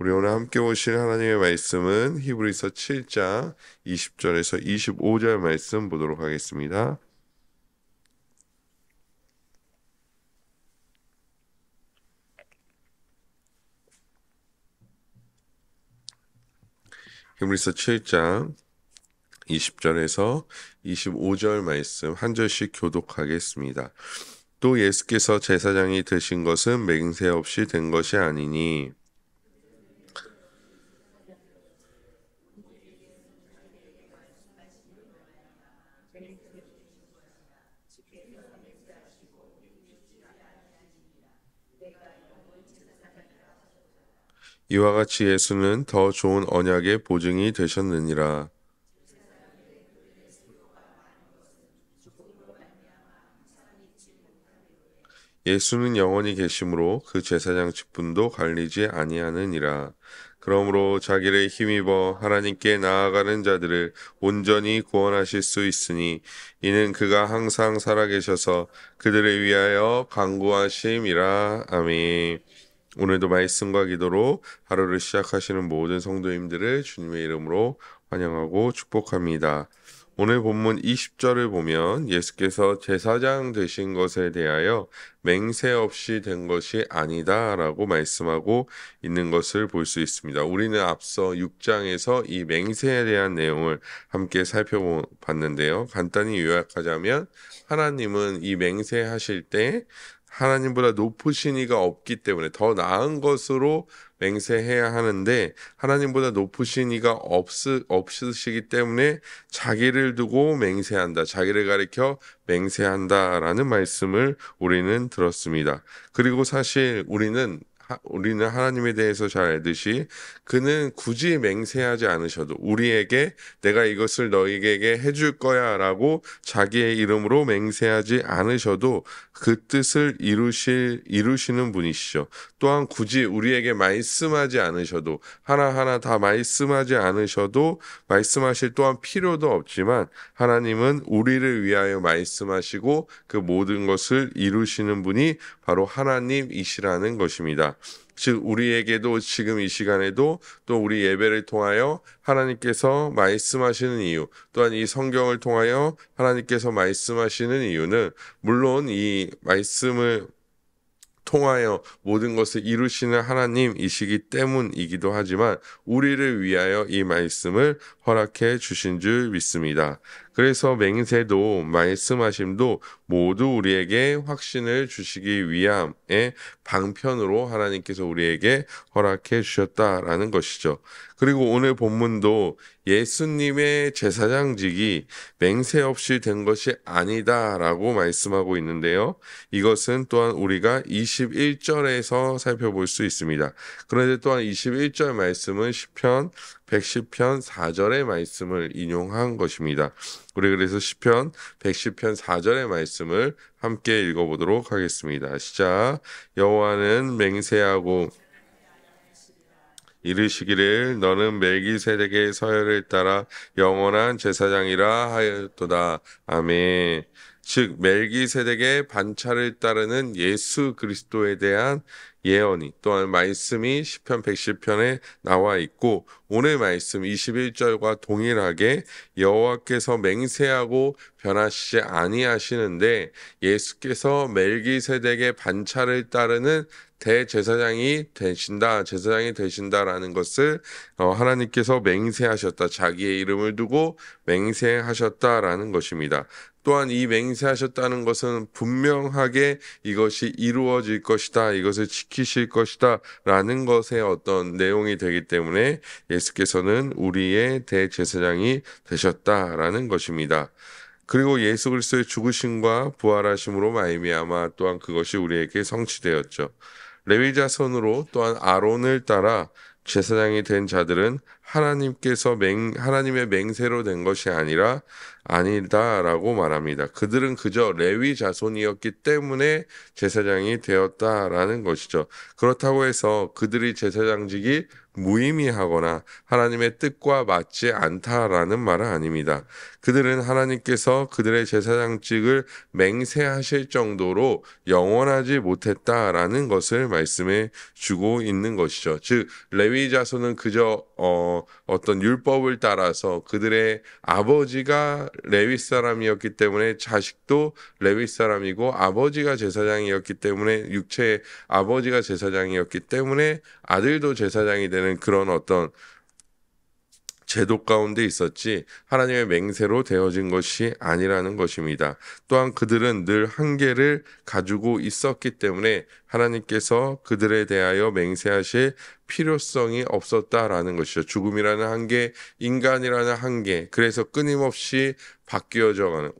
우리 오늘 함께 보실 하나님의 말씀은 히브리서 7장 20절에서 25절 말씀 보도록 하겠습니다. 히브리서 7장 20절에서 25절 말씀 한 절씩 교독하겠습니다. 또 예수께서 제사장이 되신 것은 맹세 없이 된 것이 아니니 이와 같이 예수는 더 좋은 언약의 보증이 되셨느니라. 예수는 영원히 계심으로 그 제사장 직분도 갈리지 아니하느니라. 그러므로 자기를 힘입어 하나님께 나아가는 자들을 온전히 구원하실 수 있으니 이는 그가 항상 살아계셔서 그들을 위하여 간구하심이라. 아멘. 오늘도 말씀과 기도로 하루를 시작하시는 모든 성도님들을 주님의 이름으로 환영하고 축복합니다. 오늘 본문 20절을 보면 예수께서 제사장 되신 것에 대하여 맹세 없이 된 것이 아니다 라고 말씀하고 있는 것을 볼 수 있습니다. 우리는 앞서 6장에서 이 맹세에 대한 내용을 함께 살펴봤는데요. 간단히 요약하자면 하나님은 이 맹세하실 때 하나님보다 높으신 이가 없기 때문에 더 나은 것으로 맹세해야 하는데 하나님보다 높으신 이가 없으시기 때문에 자기를 두고 맹세한다. 자기를 가리켜 맹세한다라는 말씀을 우리는 들었습니다. 그리고 사실 우리는 하나님에 대해서 잘 알듯이 그는 굳이 맹세하지 않으셔도 우리에게 내가 이것을 너희에게 해줄 거야 라고 자기의 이름으로 맹세하지 않으셔도 그 뜻을 이루시는 분이시죠. 또한 굳이 우리에게 말씀하지 않으셔도 하나하나 다 말씀하지 않으셔도 말씀하실 또한 필요도 없지만 하나님은 우리를 위하여 말씀하시고 그 모든 것을 이루시는 분이 바로 하나님이시라는 것입니다. 즉 우리에게도 지금 이 시간에도 또 우리 예배를 통하여 하나님께서 말씀하시는 이유, 또한 이 성경을 통하여 하나님께서 말씀하시는 이유는 물론 이 말씀을 통하여 모든 것을 이루시는 하나님이시기 때문이기도 하지만 우리를 위하여 이 말씀을 허락해 주신 줄 믿습니다. 그래서 맹세도 말씀하심도 모두 우리에게 확신을 주시기 위함의 방편으로 하나님께서 우리에게 허락해 주셨다라는 것이죠. 그리고 오늘 본문도 예수님의 제사장직이 맹세 없이 된 것이 아니다라고 말씀하고 있는데요. 이것은 또한 우리가 21절에서 살펴볼 수 있습니다. 그런데 또한 21절 말씀은 시편 110편 4절의 말씀을 인용한 것입니다. 우리 그래서 시편 110편 4절의 말씀을 함께 읽어보도록 하겠습니다. 시작. 여호와는 맹세하고 이르시기를 너는 멜기세덱의 서열을 따라 영원한 제사장이라 하였도다. 아멘. 즉 멜기세덱의 반차를 따르는 예수 그리스도에 대한 예언이 또한 말씀이 시편 110편에 나와 있고 오늘 말씀 21절과 동일하게 여호와께서 맹세하고 변하시지 아니하시는데 예수께서 멜기세덱의 반차를 따르는 대제사장이 되신다라는 것을 하나님께서 맹세하셨다. 자기의 이름을 두고 맹세하셨다라는 것입니다. 또한 이 맹세하셨다는 것은 분명하게 이것이 이루어질 것이다. 이것을 지키실 것이다. 라는 것의 어떤 내용이 되기 때문에 예수께서는 우리의 대제사장이 되셨다라는 것입니다. 그리고 예수 그리스도의 죽으심과 부활하심으로 말미암아 또한 그것이 우리에게 성취되었죠. 레위 자손으로 또한 아론을 따라 제사장이 된 자들은 하나님의 맹세로 된 것이 아니다라고 말합니다. 그들은 그저 레위 자손이었기 때문에 제사장이 되었다라는 것이죠. 그렇다고 해서 그들이 제사장직이 무의미하거나 하나님의 뜻과 맞지 않다라는 말은 아닙니다. 그들은 하나님께서 그들의 제사장직을 맹세하실 정도로 영원하지 못했다라는 것을 말씀해 주고 있는 것이죠. 즉 레위 자손은 그저 어떤 율법을 따라서 그들의 아버지가 레위 사람이었기 때문에 자식도 레위 사람이고 아버지가 제사장이었기 때문에 육체의 아버지가 제사장이었기 때문에 아들도 제사장이 되는 그런 어떤 제도 가운데 있었지 하나님의 맹세로 되어진 것이 아니라는 것입니다. 또한 그들은 늘 한계를 가지고 있었기 때문에 하나님께서 그들에 대하여 맹세하실 필요성이 없었다라는 것이죠. 죽음이라는 한계, 인간이라는 한계, 그래서 끊임없이 바뀌어져가는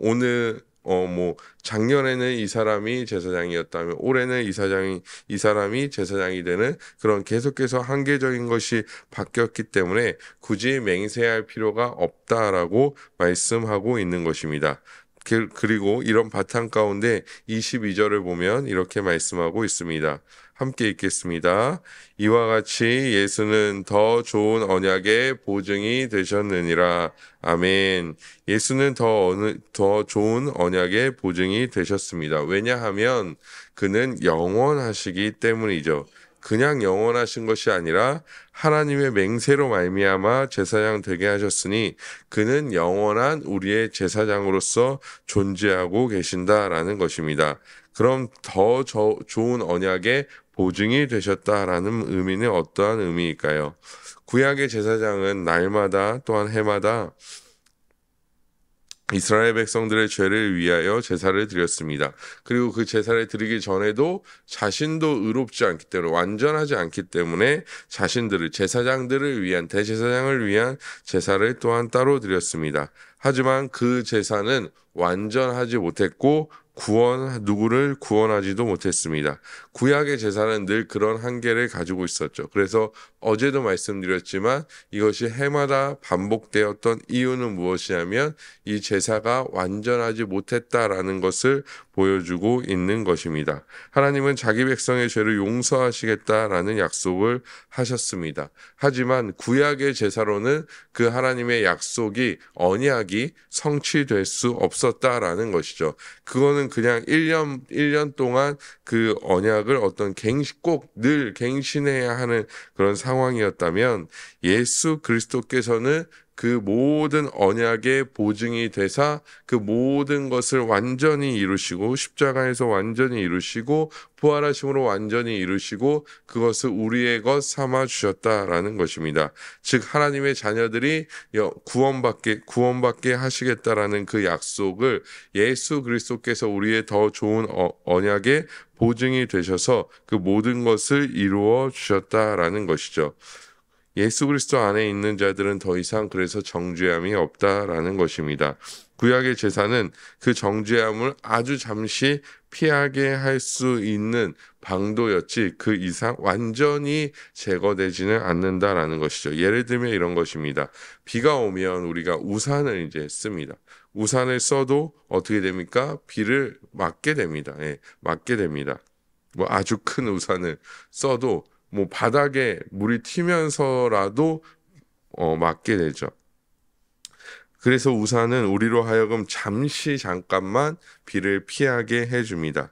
작년에는 이 사람이 제사장이었다면 올해는 이 사람이 제사장이 되는 그런 계속해서 한계적인 것이 바뀌었기 때문에 굳이 맹세할 필요가 없다라고 말씀하고 있는 것입니다. 그리고 이런 바탕 가운데 22절을 보면 이렇게 말씀하고 있습니다. 함께 읽겠습니다. 이와 같이 예수는 더 좋은 언약의 보증이 되셨느니라. 아멘. 예수는 더 좋은 언약의 보증이 되셨습니다. 왜냐하면 그는 영원하시기 때문이죠. 그냥 영원하신 것이 아니라 하나님의 맹세로 말미암아 제사장 되게 하셨으니 그는 영원한 우리의 제사장으로서 존재하고 계신다라는 것입니다. 그럼 더 좋은 언약의 보증이 되셨다라는 의미는 어떠한 의미일까요? 구약의 제사장은 날마다 또한 해마다 이스라엘 백성들의 죄를 위하여 제사를 드렸습니다. 그리고 그 제사를 드리기 전에도 자신도 의롭지 않기 때문에 완전하지 않기 때문에 제사장들을 위한 대제사장을 위한 제사를 또한 따로 드렸습니다. 하지만 그 제사는 완전하지 못했고 누구를 구원하지도 못했습니다. 구약의 제사는 늘 그런 한계를 가지고 있었죠. 그래서 어제도 말씀드렸지만 이것이 해마다 반복되었던 이유는 무엇이냐면 이 제사가 완전하지 못했다라는 것을 보여주고 있는 것입니다. 하나님은 자기 백성의 죄를 용서하시겠다라는 약속을 하셨습니다. 하지만 구약의 제사로는 그 하나님의 언약이 성취될 수 없었다라는 것이죠. 그거는 그냥 1년 동안 그 언약을 꼭 늘 갱신해야 하는 그런 상황이었다면 예수 그리스도께서는 그 모든 언약의 보증이 되사 그 모든 것을 완전히 이루시고 십자가에서 완전히 이루시고 부활하심으로 완전히 이루시고 그것을 우리의 것 삼아 주셨다라는 것입니다. 즉 하나님의 자녀들이 구원받게 하시겠다라는 그 약속을 예수 그리스도께서 우리의 더 좋은 언약의 보증이 되셔서 그 모든 것을 이루어 주셨다라는 것이죠. 예수 그리스도 안에 있는 자들은 더 이상 그래서 정죄함이 없다라는 것입니다. 구약의 제사는 그 정죄함을 아주 잠시 피하게 할 수 있는 방도였지 그 이상 완전히 제거되지는 않는다라는 것이죠. 예를 들면 이런 것입니다. 비가 오면 우리가 우산을 이제 씁니다. 우산을 써도 어떻게 됩니까? 비를 맞게 됩니다. 맞게 됩니다. 아주 큰 우산을 써도 바닥에 물이 튀면서라도 맞게 되죠. 그래서 우산은 우리로 하여금 잠깐만 비를 피하게 해줍니다.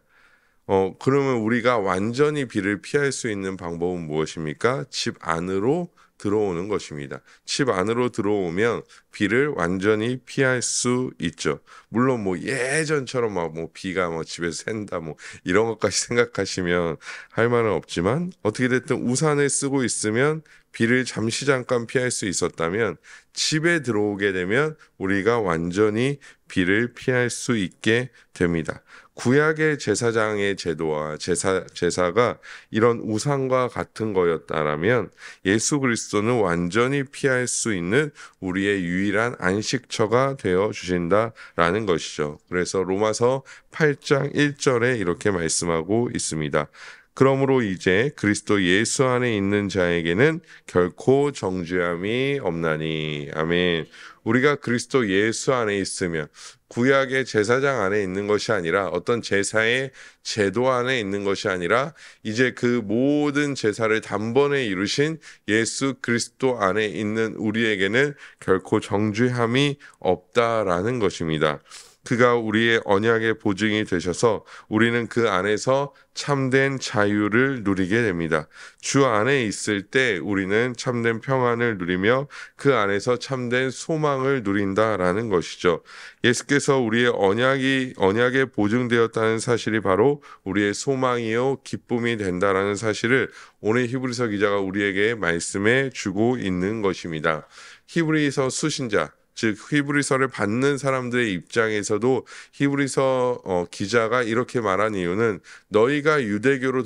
그러면 우리가 완전히 비를 피할 수 있는 방법은 무엇입니까? 집 안으로 들어오는 것입니다. 집 안으로 들어오면 비를 완전히 피할 수 있죠. 물론 예전처럼 비가 집에서 샌다 이런 것까지 생각하시면 할 말은 없지만 어떻게 됐든 우산을 쓰고 있으면 비를 잠깐 피할 수 있었다면 집에 들어오게 되면 우리가 완전히 비를 피할 수 있게 됩니다. 구약의 제사장의 제도와 제사가 이런 우상과 같은 거였다라면 예수 그리스도는 완전히 피할 수 있는 우리의 유일한 안식처가 되어 주신다라는 것이죠. 그래서 로마서 8장 1절에 이렇게 말씀하고 있습니다. 그러므로 이제 그리스도 예수 안에 있는 자에게는 결코 정죄함이 없나니. 아멘. 우리가 그리스도 예수 안에 있으면 구약의 제사장 안에 있는 것이 아니라 어떤 제사의 제도 안에 있는 것이 아니라 이제 그 모든 제사를 단번에 이루신 예수 그리스도 안에 있는 우리에게는 결코 정죄함이 없다라는 것입니다. 그가 우리의 언약의 보증이 되셔서 우리는 그 안에서 참된 자유를 누리게 됩니다. 주 안에 있을 때 우리는 참된 평안을 누리며 그 안에서 참된 소망을 누린다라는 것이죠. 예수께서 우리의 언약에 보증되었다는 사실이 바로 우리의 소망이요 기쁨이 된다라는 사실을 오늘 히브리서 기자가 우리에게 말씀해 주고 있는 것입니다. 히브리서 수신자, 즉 히브리서를 받는 사람들의 입장에서도 히브리서 기자가 이렇게 말한 이유는 너희가 유대교로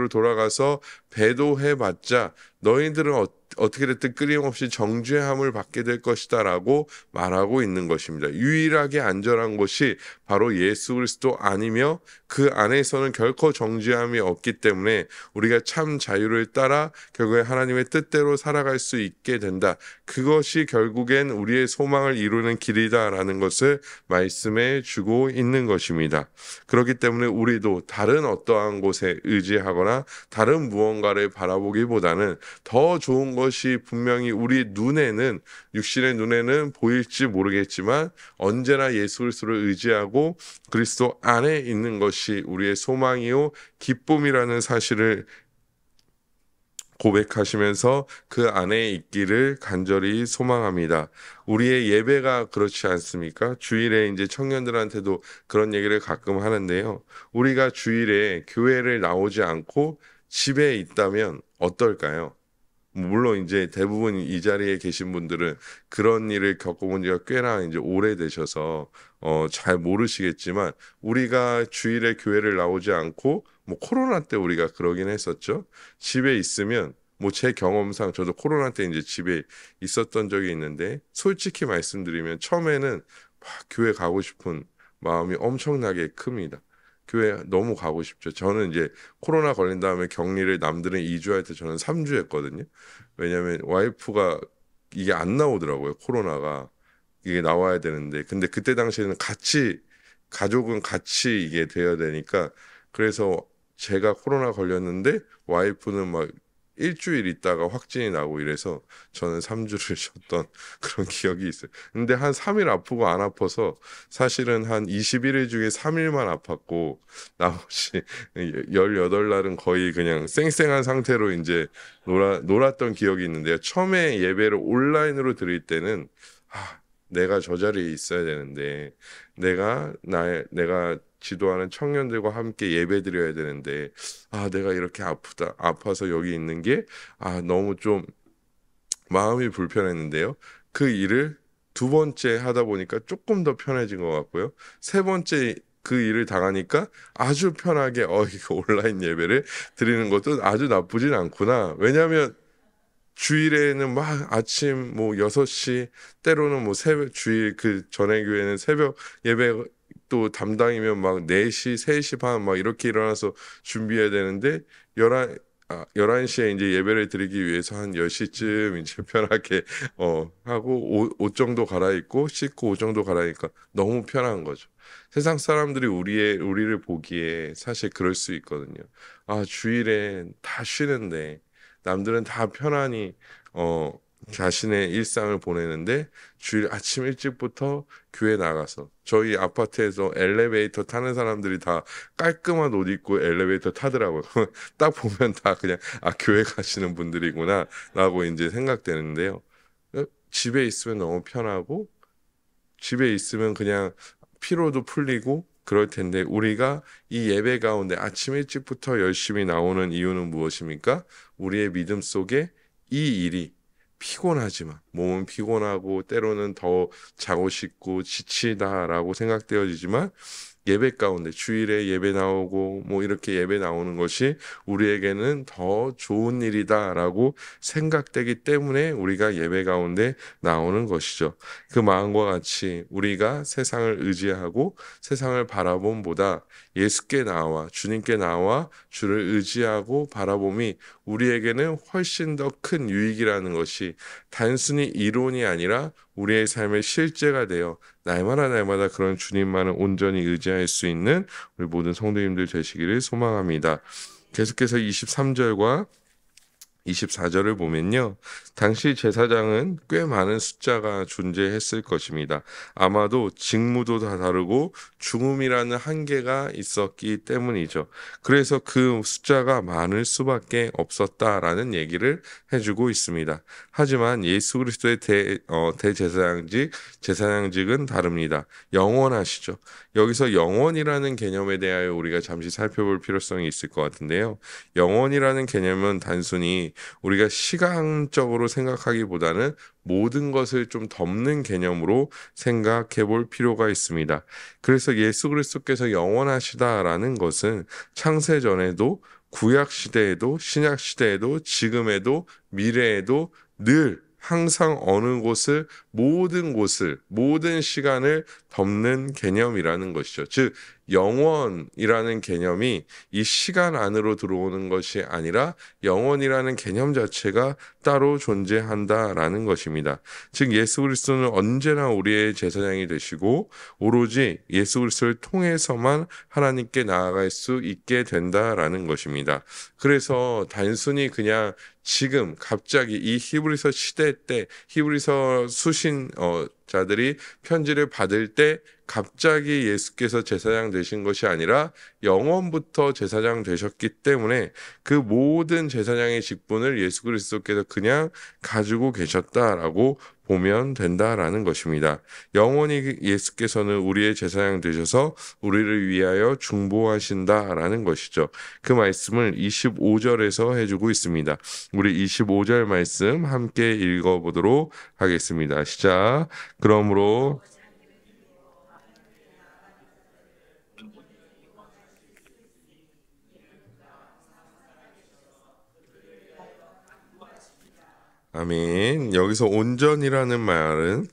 돌아가서 배도해봤자 너희들은 어떻게 됐든 끊임없이 정죄함을 받게 될 것이다 라고 말하고 있는 것입니다. 유일하게 안전한 것이 바로 예수 그리스도 아니며 그 안에서는 결코 정죄함이 없기 때문에 우리가 참 자유를 따라 결국에 하나님의 뜻대로 살아갈 수 있게 된다. 그것이 결국엔 우리의 소망을 이루는 길이다라는 것을 말씀해 주고 있는 것입니다. 그렇기 때문에 우리도 다른 어떠한 곳에 의지하거나 다른 무언가를 바라보기보다는 더 좋은 것이 분명히 우리 눈에는, 육신의 눈에는 보일지 모르겠지만 언제나 예수 그리스도를 의지하고 그리스도 안에 있는 것이 우리의 소망이요 기쁨이라는 사실을 고백하시면서 그 안에 있기를 간절히 소망합니다. 우리의 예배가 그렇지 않습니까? 주일에 이제 청년들한테도 그런 얘기를 가끔 하는데요. 우리가 주일에 교회를 나오지 않고 집에 있다면 어떨까요? 물론 이제 대부분 이 자리에 계신 분들은 그런 일을 겪어본 지가 꽤나 이제 오래되셔서 잘 모르시겠지만 우리가 주일에 교회를 나오지 않고 뭐 코로나 때 우리가 그러긴 했었죠. 집에 있으면 뭐 제 경험상 저도 코로나 때 이제 집에 있었던 적이 있는데 솔직히 말씀드리면 처음에는 막 교회 가고 싶은 마음이 엄청나게 큽니다. 교회 너무 가고 싶죠. 저는 이제 코로나 걸린 다음에 격리를 남들은 2주 할 때 저는 3주 했거든요. 왜냐하면 와이프가 이게 안 나오더라고요. 코로나가. 이게 나와야 되는데. 근데 그때 당시에는 가족은 같이 이게 돼야 되니까. 그래서 제가 코로나 걸렸는데 와이프는 막 일주일 있다가 확진이 나고 이래서 저는 3주를 쉬었던 그런 기억이 있어요. 근데 한 3일 아프고 안 아파서 사실은 한 21일 중에 3일만 아팠고 나머지 18날은 거의 그냥 쌩쌩한 상태로 이제 놀았던 기억이 있는데요. 처음에 예배를 온라인으로 드릴 때는 내가 저 자리에 있어야 되는데 내가 지도하는 청년들과 함께 예배 드려야 되는데 내가 이렇게 아파서 여기 있는 게 너무 좀 마음이 불편했는데요. 그 일을 두 번째 하다 보니까 조금 더 편해진 것 같고요. 세 번째 그 일을 당하니까 아주 편하게 이거 온라인 예배를 드리는 것도 아주 나쁘진 않구나. 왜냐하면 주일에는 막 아침 뭐 6시 때로는 뭐 새벽 주일 그 전에 교회는 새벽 예배 또 담당이면 막 4시, 3시 반 막 이렇게 일어나서 준비해야 되는데 11시에 이제 예배를 드리기 위해서 한 10시쯤 이제 편하게 하고 옷 정도 갈아입고 씻고 옷 정도 갈아입으니까 너무 편한 거죠. 세상 사람들이 우리를 보기에 사실 그럴 수 있거든요. 주일에 다 쉬는데 남들은 다 편안히 자신의 일상을 보내는데 주일 아침 일찍부터 교회 나가서 저희 아파트에서 엘리베이터 타는 사람들이 다 깔끔한 옷 입고 엘리베이터 타더라고요. 딱 보면 다 그냥 교회 가시는 분들이구나 라고 이제 생각되는데요. 집에 있으면 너무 편하고 집에 있으면 그냥 피로도 풀리고 그럴 텐데 우리가 이 예배 가운데 아침 일찍부터 열심히 나오는 이유는 무엇입니까? 우리의 믿음 속에 이 일이 피곤하지만 몸은 피곤하고 때로는 더 자고 싶고 지치다라고 생각되어지지만 예배 가운데 주일에 예배 나오고 뭐 이렇게 예배 나오는 것이 우리에게는 더 좋은 일이다라고 생각되기 때문에 우리가 예배 가운데 나오는 것이죠. 그 마음과 같이 우리가 세상을 의지하고 세상을 바라봄보다 예수께 나와 주님께 나와 주를 의지하고 바라봄이 우리에게는 훨씬 더 큰 유익이라는 것이 단순히 이론이 아니라 우리의 삶의 실제가 되어 날마다 그런 주님만을 온전히 의지할 수 있는 우리 모든 성도님들 되시기를 소망합니다. 계속해서 23절과 24절을 보면요. 당시 제사장은 꽤 많은 숫자가 존재했을 것입니다. 아마도 직무도 다 다르고 중음이라는 한계가 있었기 때문이죠. 그래서 그 숫자가 많을 수밖에 없었다라는 얘기를 해주고 있습니다. 하지만 예수 그리스도의 제사장직은 다릅니다. 영원하시죠. 여기서 영원이라는 개념에 대하여 우리가 잠시 살펴볼 필요성이 있을 것 같은데요. 영원이라는 개념은 단순히 우리가 시간적으로 생각하기보다는 모든 것을 좀 덮는 개념으로 생각해 볼 필요가 있습니다. 그래서 예수 그리스도께서 영원하시다라는 것은 창세 전에도 구약 시대에도 신약 시대에도 지금에도 미래에도 늘 항상 어느 곳을 모든 시간을 덮는 개념이라는 것이죠. 즉 영원이라는 개념이 이 시간 안으로 들어오는 것이 아니라 영원이라는 개념 자체가 따로 존재한다라는 것입니다. 즉 예수 그리스도는 언제나 우리의 제사장이 되시고 오로지 예수 그리스도를 통해서만 하나님께 나아갈 수 있게 된다라는 것입니다. 그래서 단순히 그냥 지금 갑자기 이 히브리서 시대 때 히브리서 수신자들이 편지를 받을 때 갑자기 예수께서 제사장 되신 것이 아니라 영원부터 제사장 되셨기 때문에 그 모든 제사장의 직분을 예수 그리스도께서 그냥 가지고 계셨다라고 보면 된다라는 것입니다. 영원히 예수께서는 우리의 제사장 되셔서 우리를 위하여 중보하신다라는 것이죠. 그 말씀을 25절에서 해주고 있습니다. 우리 25절 말씀 함께 읽어보도록 하겠습니다. 시작. 그러므로 아멘. 여기서 온전이라는 말은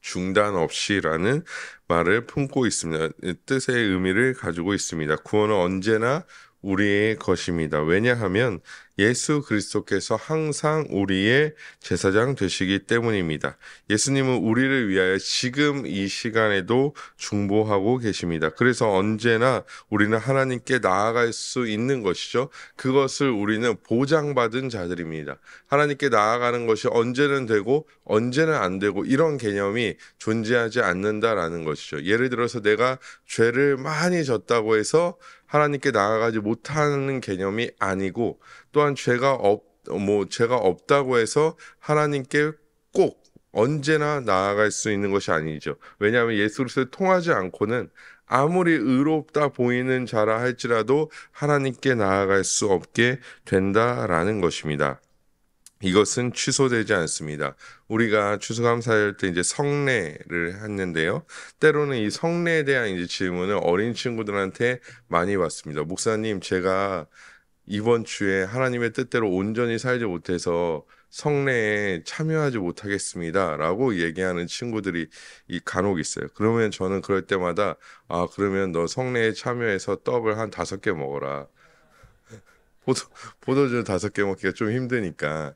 중단 없이라는 말을 품고 있습니다. 뜻의 의미를 가지고 있습니다. 구원은 언제나 우리의 것입니다. 왜냐하면 예수 그리스도께서 항상 우리의 제사장 되시기 때문입니다. 예수님은 우리를 위하여 지금 이 시간에도 중보하고 계십니다. 그래서 언제나 우리는 하나님께 나아갈 수 있는 것이죠. 그것을 우리는 보장받은 자들입니다. 하나님께 나아가는 것이 언제는 되고 언제는 안 되고 이런 개념이 존재하지 않는다라는 것이죠. 예를 들어서 내가 죄를 많이 졌다고 해서 하나님께 나아가지 못하는 개념이 아니고 또한 죄가 없다고 해서 하나님께 꼭 언제나 나아갈 수 있는 것이 아니죠. 왜냐하면 예수 그리스도를 통하지 않고는 아무리 의롭다 보이는 자라 할지라도 하나님께 나아갈 수 없게 된다라는 것입니다. 이것은 취소되지 않습니다. 우리가 추수감사할 때 이제 성례를 했는데요. 때로는 이 성례에 대한 이제 질문을 어린 친구들한테 많이 받습니다. 목사님, 제가 이번 주에 하나님의 뜻대로 온전히 살지 못해서 성례에 참여하지 못하겠습니다라고 얘기하는 친구들이 간혹 있어요. 그러면 저는 그럴 때마다 그러면 너 성례에 참여해서 떡을 한 5개 먹어라. 포도주 5개 먹기가 좀 힘드니까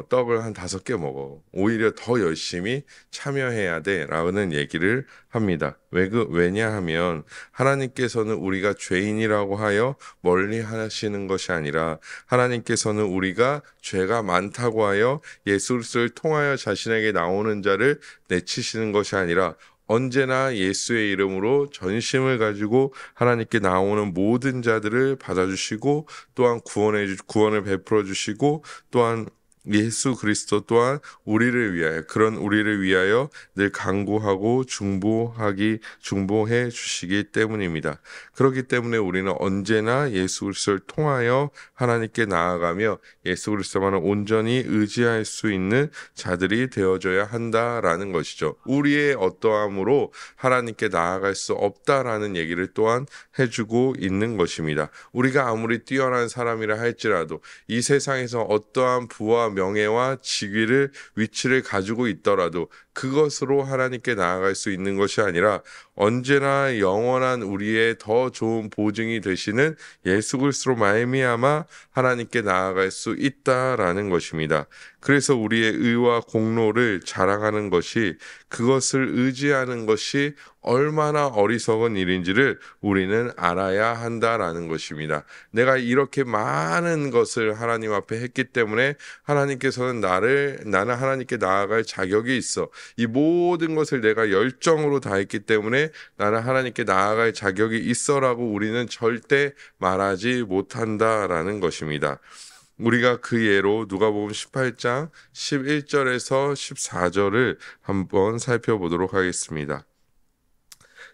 떡을 한 5개 먹어. 오히려 더 열심히 참여해야 돼 라는 얘기를 합니다. 왜냐하면 하나님께서는 우리가 죄인이라고 하여 멀리 하시는 것이 아니라 하나님께서는 우리가 죄가 많다고 하여 예수 그리스도를 통하여 자신에게 나오는 자를 내치시는 것이 아니라 언제나 예수의 이름으로 전심을 가지고 하나님께 나오는 모든 자들을 받아주시고 또한 구원을 베풀어 주시고 또한 예수 그리스도 또한 우리를 위하여, 그런 우리를 위하여 늘 간구하고 중보해 주시기 때문입니다. 그렇기 때문에 우리는 언제나 예수 그리스도를 통하여 하나님께 나아가며 예수 그리스도만을 온전히 의지할 수 있는 자들이 되어져야 한다라는 것이죠. 우리의 어떠함으로 하나님께 나아갈 수 없다라는 얘기를 또한 해주고 있는 것입니다. 우리가 아무리 뛰어난 사람이라 할지라도 이 세상에서 어떠한 부와 명예와 직위를 위치를 가지고 있더라도 그것으로 하나님께 나아갈 수 있는 것이 아니라 언제나 영원한 우리의 더 좋은 보증이 되시는 예수 그리스도로 말미암아 하나님께 나아갈 수 있다라는 것입니다. 그래서 우리의 의와 공로를 자랑하는 것이, 그것을 의지하는 것이 얼마나 어리석은 일인지를 우리는 알아야 한다라는 것입니다. 내가 이렇게 많은 것을 하나님 앞에 했기 때문에 하나님께서는 나는 하나님께 나아갈 자격이 있어. 이 모든 것을 내가 열정으로 다했기 때문에 나는 하나님께 나아갈 자격이 있어라고 우리는 절대 말하지 못한다라는 것입니다. 우리가 그 예로 누가복음 18장 11절에서 14절을 한번 살펴보도록 하겠습니다.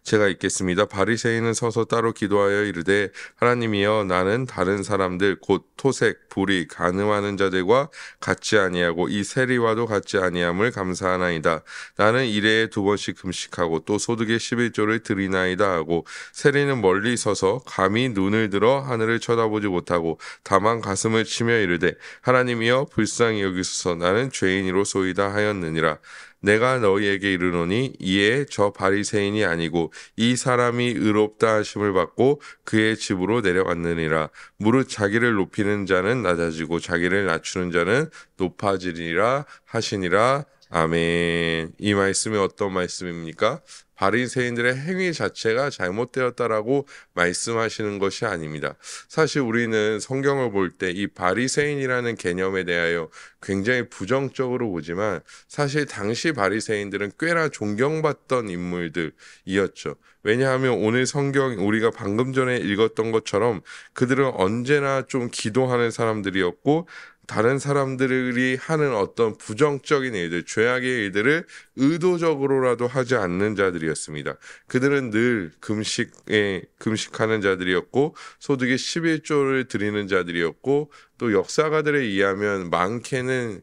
제가 읽겠습니다. 바리새인은 서서 따로 기도하여 이르되, 하나님이여, 나는 다른 사람들 곧 토색, 불의, 간음하는 자들과 같지 아니하고 이 세리와도 같지 아니함을 감사하나이다. 나는 일해에 2번씩 금식하고 또 소득의 11조를 드리나이다 하고, 세리는 멀리 서서 감히 눈을 들어 하늘을 쳐다보지 못하고 다만 가슴을 치며 이르되, 하나님이여, 불쌍히 여기소서, 나는 죄인이로소이다 하였느니라. 내가 너희에게 이르노니 이에 저 바리새인이 아니고 이 사람이 의롭다 하심을 받고 그의 집으로 내려갔느니라. 무릇 자기를 높이는 자는 낮아지고 자기를 낮추는 자는 높아지리라 하시니라. 아멘. 이 말씀이 어떤 말씀입니까? 바리새인들의 행위 자체가 잘못되었다라고 말씀하시는 것이 아닙니다. 사실 우리는 성경을 볼 때 이 바리새인이라는 개념에 대하여 굉장히 부정적으로 보지만, 사실 당시 바리새인들은 꽤나 존경받던 인물들이었죠. 왜냐하면 오늘 성경 우리가 방금 전에 읽었던 것처럼 그들은 언제나 좀 기도하는 사람들이었고, 다른 사람들이 하는 어떤 부정적인 일들, 죄악의 일들을 의도적으로라도 하지 않는 자들이었습니다. 그들은 늘 금식하는 자들이었고, 소득의 11조를 드리는 자들이었고, 또 역사가들에 의하면 많게는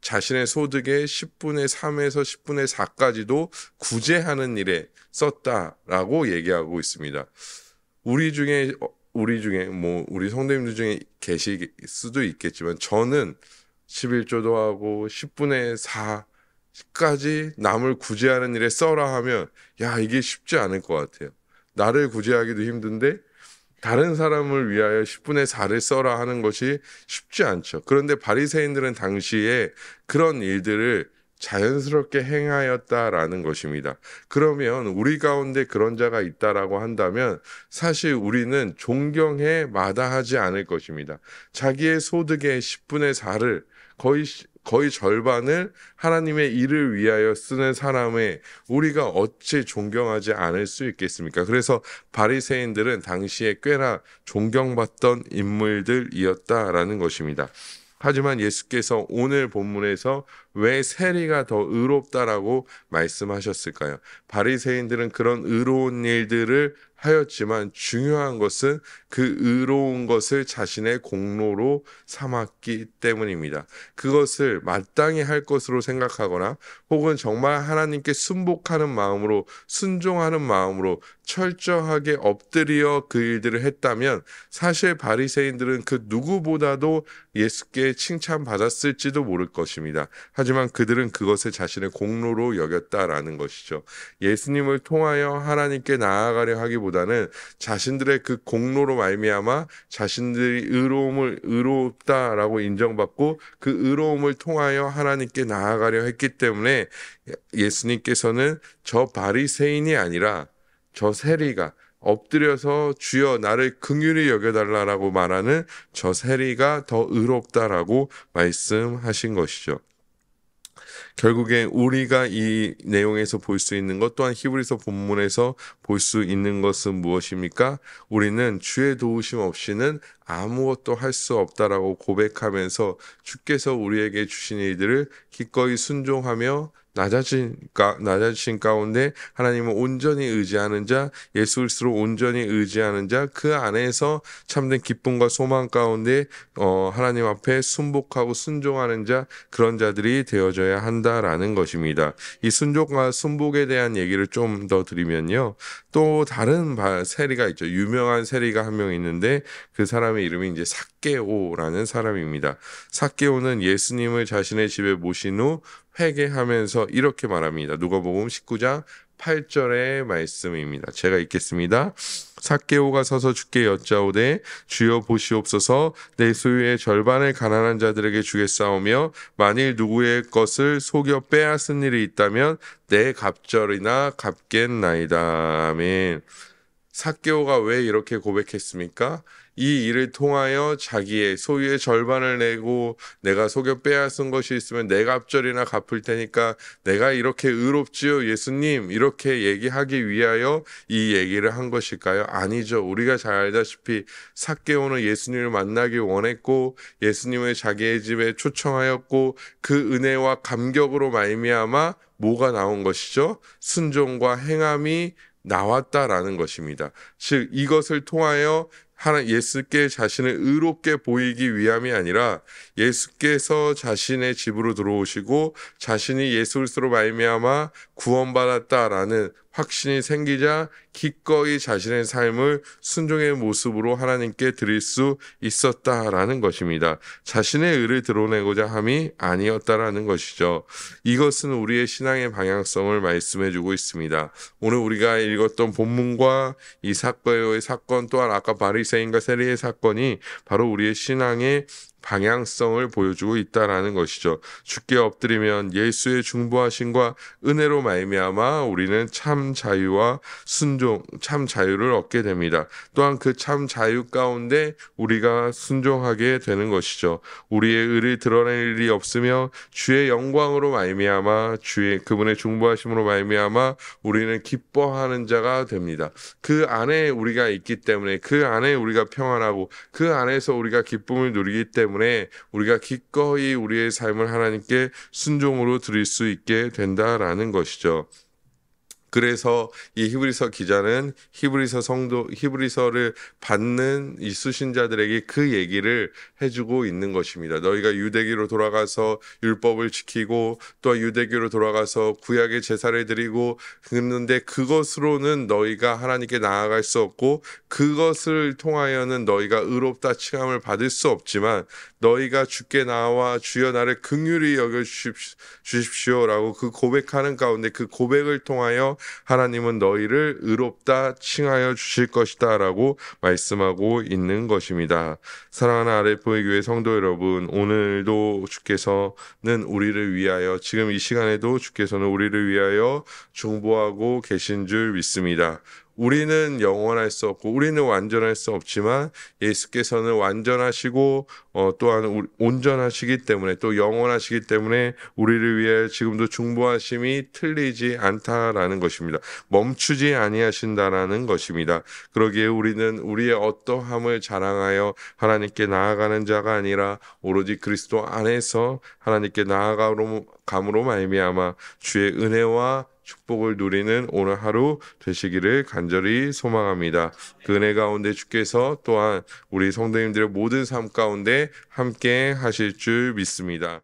자신의 소득의 10분의 3에서 10분의 4까지도 구제하는 일에 썼다라고 얘기하고 있습니다. 우리 중에 우리 성도님들 중에 계실 수도 있겠지만, 저는 11조도 하고 10분의 4까지 남을 구제하는 일에 써라 하면, 이게 쉽지 않을 것 같아요. 나를 구제하기도 힘든데 다른 사람을 위하여 10분의 4를 써라 하는 것이 쉽지 않죠. 그런데 바리새인들은 당시에 그런 일들을 자연스럽게 행하였다라는 것입니다. 그러면 우리 가운데 그런 자가 있다라고 한다면 사실 우리는 존경해 마다하지 않을 것입니다. 자기의 소득의 10분의 4를 거의 절반을 하나님의 일을 위하여 쓰는 사람의 우리가 어찌 존경하지 않을 수 있겠습니까? 그래서 바리새인들은 당시에 꽤나 존경받던 인물들이었다라는 것입니다. 하지만 예수께서 오늘 본문에서 왜 세리가 더 의롭다라고 말씀하셨을까요? 바리새인들은 그런 의로운 일들을 하였지만 중요한 것은 그 의로운 것을 자신의 공로로 삼았기 때문입니다. 그것을 마땅히 할 것으로 생각하거나 혹은 정말 하나님께 순복하는 마음으로, 순종하는 마음으로 철저하게 엎드려 그 일들을 했다면 사실 바리새인들은 그 누구보다도 예수께 칭찬받았을지도 모를 것입니다. 하지만 그들은 그것을 자신의 공로로 여겼다라는 것이죠. 예수님을 통하여 하나님께 나아가려 하기보다는 자신들의 그 공로로 말미암아 자신들이 의롭다라고 인정받고 그 의로움을 통하여 하나님께 나아가려 했기 때문에 예수님께서는 저 바리새인이 아니라 저 세리가, 엎드려서 주여 나를 긍휼히 여겨달라라고 말하는 저 세리가 더 의롭다라고 말씀하신 것이죠. 결국에 우리가 이 내용에서 볼 수 있는 것 또한 히브리서 본문에서 볼 수 있는 것은 무엇입니까? 우리는 주의 도우심 없이는 아무것도 할 수 없다라고 고백하면서 주께서 우리에게 주신 일들을 기꺼이 순종하며 낮아진 가운데 하나님을 온전히 의지하는 자, 예수 그리스도로 온전히 의지하는 자, 그 안에서 참된 기쁨과 소망 가운데 하나님 앞에 순복하고 순종하는 자, 그런 자들이 되어져야 한다라는 것입니다. 이 순종과 순복에 대한 얘기를 좀 더 드리면요. 또 다른 세리가 있죠. 유명한 세리가 한 명 있는데 그 사람의 이름이 이제 삭개오라는 사람입니다. 삭개오는 예수님을 자신의 집에 모신 후 회개하면서 이렇게 말합니다. 누가복음 19장 8절의 말씀입니다. 제가 읽겠습니다. 삭개오가 서서 주께 여짜오되 주여 보시옵소서 내 소유의 절반을 가난한 자들에게 주겠사오며 만일 누구의 것을 속여 빼앗은 일이 있다면 내 갑절이나 갚겠나이다. 아멘. 삭개오가 왜 이렇게 고백했습니까? 이 일을 통하여 자기의 소유의 절반을 내고 내가 속여 빼앗은 것이 있으면 내 갑절이나 갚을 테니까 내가 이렇게 의롭지요 예수님 이렇게 얘기하기 위하여 이 얘기를 한 것일까요? 아니죠. 우리가 잘 알다시피 삭개오는 예수님을 만나기 원했고 예수님을 자기의 집에 초청하였고 그 은혜와 감격으로 말미암아 뭐가 나온 것이죠? 순종과 행함이 나왔다라는 것입니다. 즉 이것을 통하여 예수께 자신을 의롭게 보이기 위함이 아니라 예수께서 자신의 집으로 들어오시고 자신이 예수 그리스도로 말미암아 구원받았다라는 확신이 생기자 기꺼이 자신의 삶을 순종의 모습으로 하나님께 드릴 수 있었다라는 것입니다. 자신의 의를 드러내고자 함이 아니었다라는 것이죠. 이것은 우리의 신앙의 방향성을 말씀해주고 있습니다. 오늘 우리가 읽었던 본문과 이 삭개오의 사건 또한 아까 바리새인과 세리의 사건이 바로 우리의 신앙의 방향성을 보여주고 있다라는 것이죠. 주께 엎드리면 예수의 중보하심과 은혜로 말미암아 우리는 참 자유와 순종, 참 자유를 얻게 됩니다. 또한 그 참 자유 가운데 우리가 순종하게 되는 것이죠. 우리의 의를 드러낼 일이 없으며 주의 영광으로 말미암아 그분의 중보하심으로 말미암아 우리는 기뻐하는 자가 됩니다. 그 안에 우리가 있기 때문에 그 안에 우리가 평안하고 그 안에서 우리가 기쁨을 누리기 때문에 우리가 기꺼이 우리의 삶을 하나님께 순종으로 드릴 수 있게 된다라는 것이죠. 그래서 이 히브리서 기자는 히브리서를 받는 이 수신자들에게 그 얘기를 해주고 있는 것입니다. 너희가 유대교로 돌아가서 율법을 지키고 또 유대교로 돌아가서 구약의 제사를 드리고 그랬는데 그것으로는 너희가 하나님께 나아갈 수 없고 그것을 통하여는 너희가 의롭다 칭함을 받을 수 없지만 너희가 주께 나와 주여 나를 긍휼히 여겨 주십시오라고 그 고백하는 가운데 그 고백을 통하여 하나님은 너희를 의롭다 칭하여 주실 것이다 라고 말씀하고 있는 것입니다. 사랑하는 아랫보의 교회 성도 여러분, 오늘도 주께서는 우리를 위하여 지금 이 시간에도 주께서는 우리를 위하여 중보하고 계신 줄 믿습니다. 우리는 영원할 수 없고 우리는 완전할 수 없지만 예수께서는 완전하시고 또한 온전하시기 때문에 또 영원하시기 때문에 우리를 위해 지금도 중보하심이 틀리지 않다라는 것입니다. 멈추지 아니하신다라는 것입니다. 그러기에 우리는 우리의 어떠함을 자랑하여 하나님께 나아가는 자가 아니라 오로지 그리스도 안에서 하나님께 나아감으로 말미암아 주의 은혜와 축복을 누리는 오늘 하루 되시기를 간절히 소망합니다. 그 은혜 가운데 주께서 또한 우리 성도님들의 모든 삶 가운데 함께 하실 줄 믿습니다.